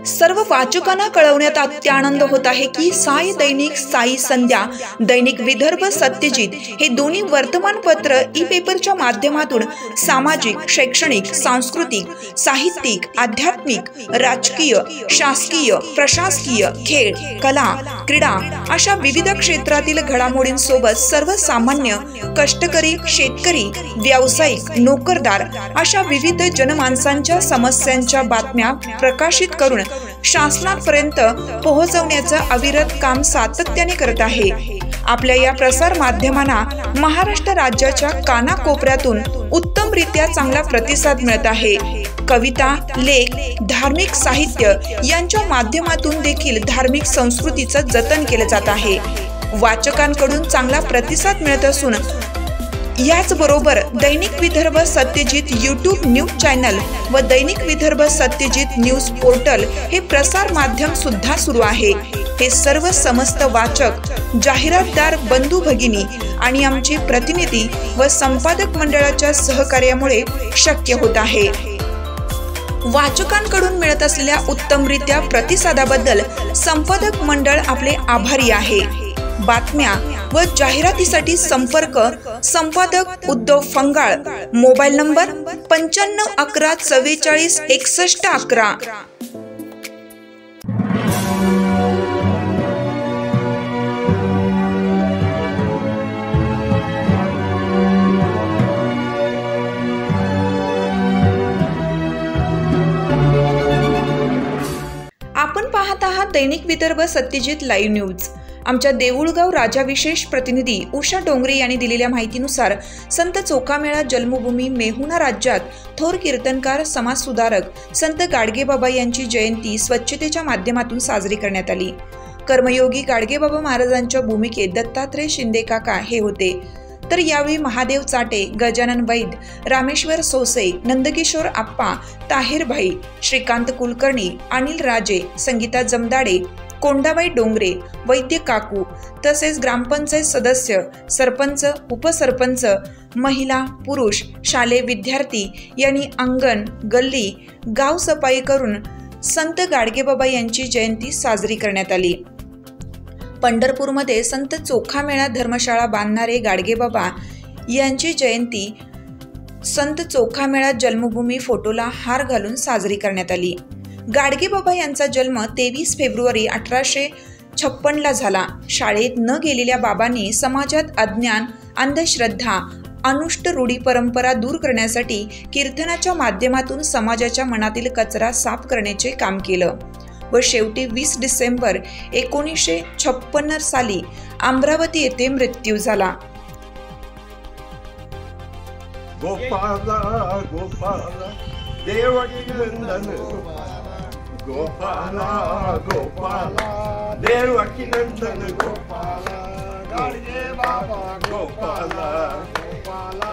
सर्व वाचकांना कळवण्यात अत्यानंद होत आहे की साई दैनिक, साई संध्या, दैनिक विदर्भ, सत्यजित हे दोन्ही वर्तमानपत्र ई पेपरच्या माध्यमातून सामाजिक, शैक्षणिक, सांस्कृतिक, साहित्यिक, आध्यात्मिक, राजकीय, शासकीय, प्रशासकीय, खेळ, कला, क्रीडा अशा विविध क्षेत्रातील घडामोडींसोबत सर्वसामान्य, कष्टकरी, शेतकरी, व्यावसायिक, नोकरदार अशा विविध जनमानसांच्या समस्यांच्या बातम्या प्रकाशित करून शासनापर्यंत पोहोचवण्याचं अविरत काम सातत्याने करत आहे। आपल्या या प्रसार माध्यमांना महाराष्ट्र राज्याच्या कानाकोपऱ्यातून उत्तमरित्या चांगला प्रतिसाद मिळत आहे। कविता, लेख, धार्मिक साहित्य यांच्या माध्यमातून देखील धार्मिक संस्कृतीचं जतन केलं जात आहे। वाचकांकडून चांगला प्रतिसाद मिळत असून याचबरोबर दैनिक Vidarbha Satyajit YouTube news channel व दैनिक विदर्भ सत्यजित न्यूज पोर्टल हे प्रसार माध्यम सुद्धा सुरू आहे। हे सर्व समस्त वाचक, जाहिरातदार, बंधू भगिनी आणि आमचे प्रतिनिधी व संपादक मंडळाच्या सहकार्यामुळे शक्य होत आहे। वाचकांकडून मिळत असलेल्या उत्तमरित्या प्रतिसादाबद्दल संपादक मंडळ आपले आभारी आहे। बातम्या व जाहिरातीसाठी संपर्क संपादक उद्धव फंगाळ, मोबाईल नंबर 9511446111। आपण पाहत आहात दैनिक विदर्भ सत्यजित लाईव्ह न्यूज। आमच्या देऊळगाव राजा विशेष प्रतिनिधी उषा डोंगरे यांनी दिलेल्या माहितीनुसार संत चोखामेळा जन्मभूमी मेहुणा राज्यात थोर कीर्तनकार, समाजसुधारक संत गाडगेबाबा यांची जयंती स्वच्छतेच्या माध्यमातून साजरी करण्यात आली। कर्मयोगी गाडगेबाबा महाराजांच्या भूमिकेत दत्तात्रय शिंदे काका हे होते, तर यावेळी महादेव चाटे, गजानन वैद, रामेश्वर सोसे, नंदकिशोर आप्पा, ताहिर भाई, श्रीकांत कुलकर्णी, अनिल राजे, संगीता जमदाडे, कोंडाबाई डोंगरे, वैद्य काकू तसेच ग्रामपंचायत सदस्य, सरपंच, उपसरपंच, महिला, पुरुष, शालेय विद्यार्थी यांनी अंगण, गल्ली, गाव सफाई करून संत गाडगेबाबा यांची जयंती साजरी करण्यात आली। पंढरपूरमध्ये संत चोखामेळा धर्मशाळा बांधणारे गाडगेबाबा यांची जयंती संत चोखामेळा जन्मभूमी फोटोला हार घालून साजरी करण्यात आली। गाडगेबाबा यांचा जन्म 23 फेब्रुवारी 1856 ला झाला। शाळेत न गेलेल्या बाबांनी समाजात अज्ञान, अंधश्रद्धा, अनुष्ट रूढी परंपरा दूर करण्यासाठी कीर्तनाच्या माध्यमातून समाजाच्या मनातील कचरा साफ करण्याचे काम केलं व शेवटी 20 डिसेंबर 1956 साली अमरावती येथे मृत्यू झाला। गोपाला गोपाला देवकी नंदन गोपाला गोपाला देवकी नंदन गोपाला गाडगेबाबा गोपाला गोपाला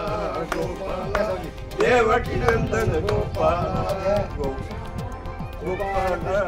गोपाला देवकी नंदन गोपाला गोपाला